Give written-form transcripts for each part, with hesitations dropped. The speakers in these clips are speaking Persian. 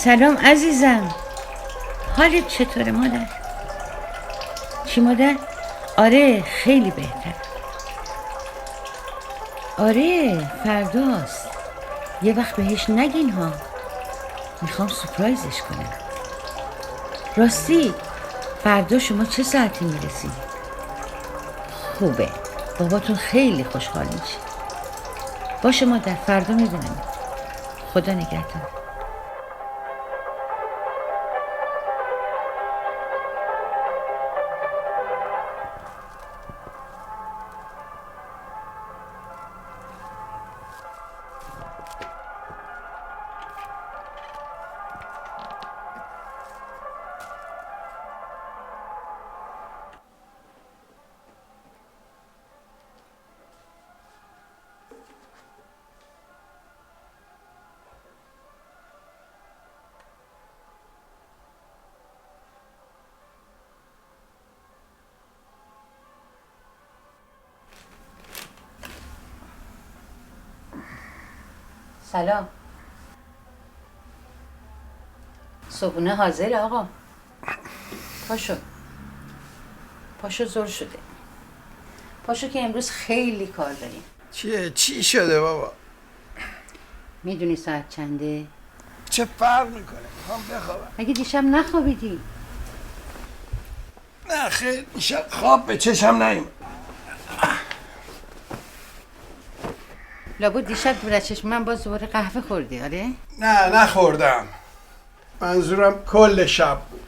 سلام عزیزم، حالت چطوره مادر؟ چی مادر؟ آره خیلی بهتر. آره فرداست، یه وقت بهش نگین ها، میخوام سورپرایزش کنم. راستی فردا شما چه ساعتی میرسید؟ خوبه، باباتون خیلی خوشحال میشه. باشه مادر، فردا میبینم. خدا نگهدار. سلام. صبحونه حاضر آقا. پاشو زور شده. پاشو که امروز خیلی کار داریم. چی شده بابا؟ میدونی ساعت چنده؟ چه فرق میکنه؟ میخوام بخوابم. مگه دیشب نخوابیدی؟ نه خیر، دیشب خواب به چشم نیومد. لابد دیشب دور از چشم من باز دوباره قهوه خوردی آره؟ نه نخوردم، منظورم کل شب بود.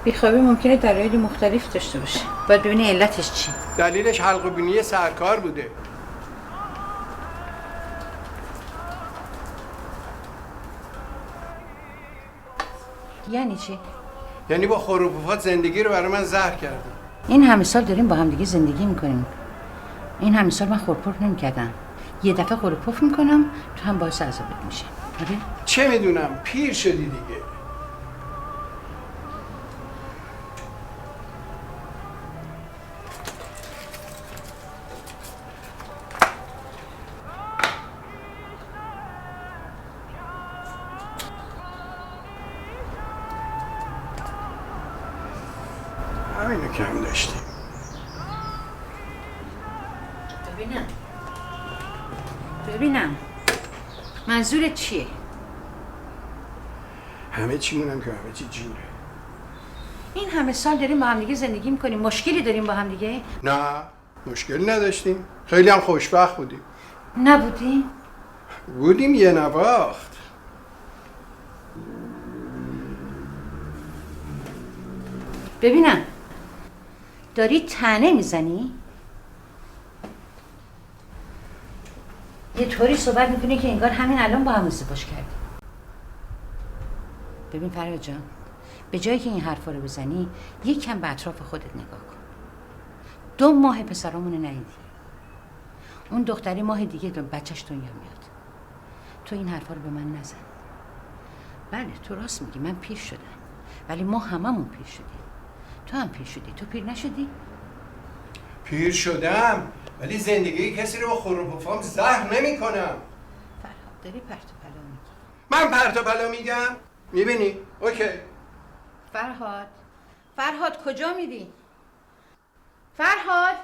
بیخوابی ممکنه دلایلی مختلف داشته باشه، باید ببینی علتش چی. دلیلش حلق بینی سرکار بوده. یعنی چی؟ یعنی با خروپوفات زندگی رو برای من زهر کردی. این همه سال داریم با هم دیگه زندگی میکنیم. این همه سال من خورپف نمیکردم. یه دفعه خورپف میکنم تو هم باعث عذابت میشه. آره؟ چه میدونم، پیر شدی دیگه. همینو کم داشتیم. ببینم منظورت چیه؟ همه چی مونم که همه چی جوره. این همه سال داریم با هم دیگه زندگی میکنیم، مشکلی داریم با هم دیگه؟ نه مشکلی نداشتیم، خیلی هم خوشبخت بودیم. نبودیم؟ بودیم یه نواخت. ببینم داری طعنه میزنی؟ یه طوری صحبت میکنی که انگار همین الان با هم ازدواج کردی. ببین فرید جان، به جایی که این حرفا رو بزنی یک کم به اطراف خودت نگاه کن. 2 ماه پسرامونو ندیدی. اون دختری ماه دیگه بچهش دنیا میاد. تو این حرفا رو به من نزن. بله تو راست میگی، من پیر شدم، ولی ما هممون پیر شدیم. تو هم پیر شدی، تو پیر نشدی؟ پیر شدم ولی زندگی کسی رو با خروپوفام زهر نمی کنم. فرهاد داری پرت و پلا میگی. من پرت و پلا میگم؟ میبینی؟ اوکی. فرهاد کجا میری؟ فرهاد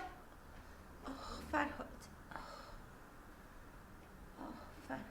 فرهاد. فرهاد.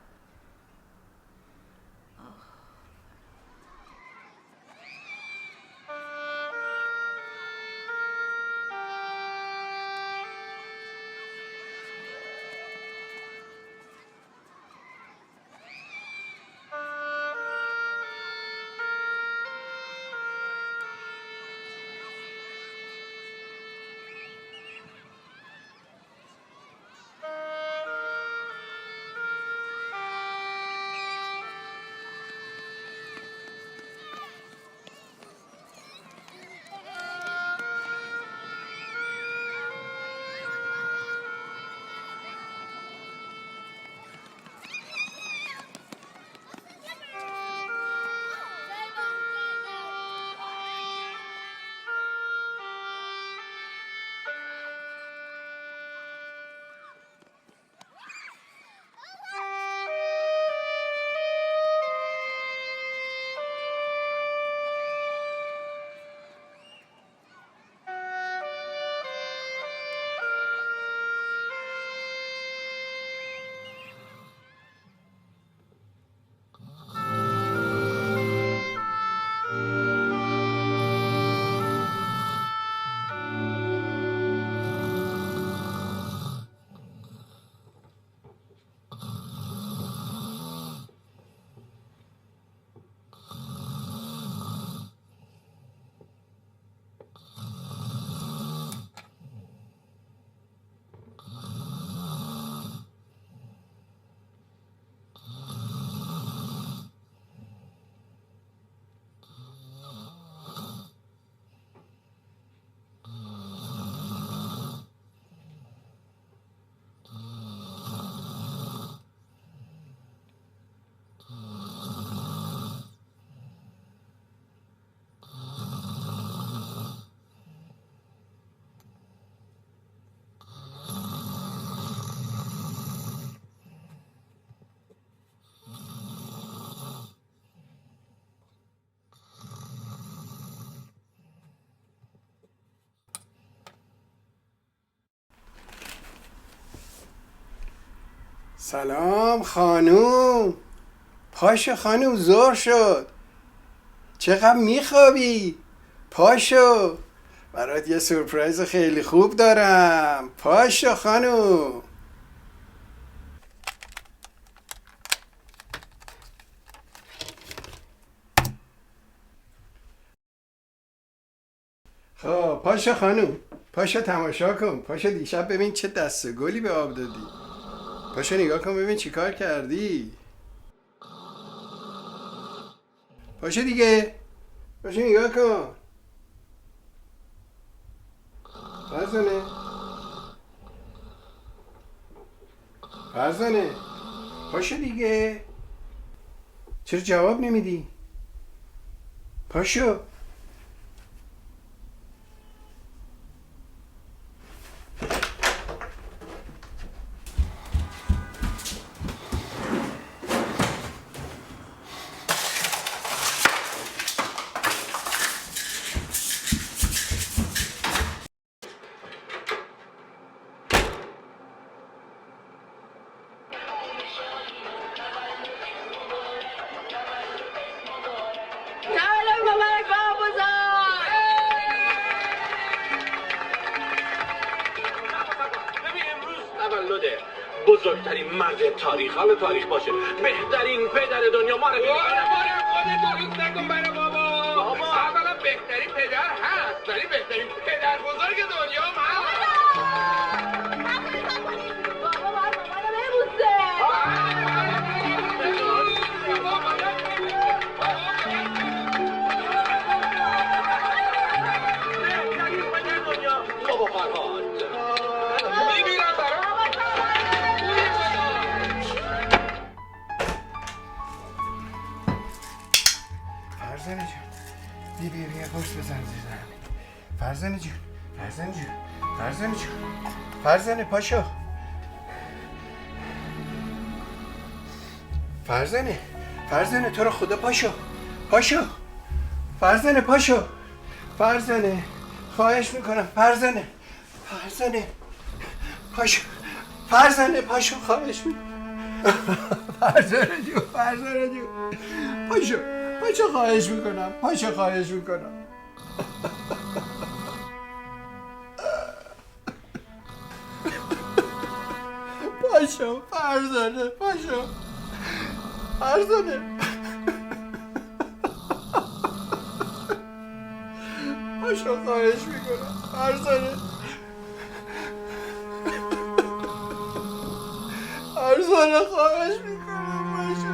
سلام خانوم. پاشو خانوم، ظهر شد. چقدر میخوابی؟ پاشو، برات یه سورپرایز خیلی خوب دارم. پاشو خانوم. خب پاشو خانوم، پاشو تماشا کن. پاشو دیشب ببین چه دسته گلی به آب دادی. پاشو نگاه کن ببین چی کار کردی. پاشو دیگه، پاشو نگاه کن. فرزانه، فرزانه، پاشو دیگه. چرا جواب نمیدی؟ پاشو. بزرگترین مرد تاریخ، حالا تاریخ باشه، بهترین پدر دنیا معرفی خودت نکن برای بابا. اولا بهترین پدر هست، ولی بهترین پدر بزرگ دنیا من. بابا باید مامانو ببوسه. بهترین پدر دنیا بابا فرهاد. میمیرم برای فرزانه جون، بیا یه قرص بزن زیرم. فرزانه جون، فرزانه جون، فرزانه جون، فرزانه پاشو. فرزانه، فرزانه تو رو خدا پاشو، پاشو. فرزانه پاشو، فرزانه خواهش میکنم. فرزانه، فرزانه پاشو. فرزانه پاشو خواهش میکنم. فرزانه جون پاشو خواهش میکنم. پاشو فرزانه پاشو فرزانه خواهش میکنم فرزانه خواهش میکنم پاشو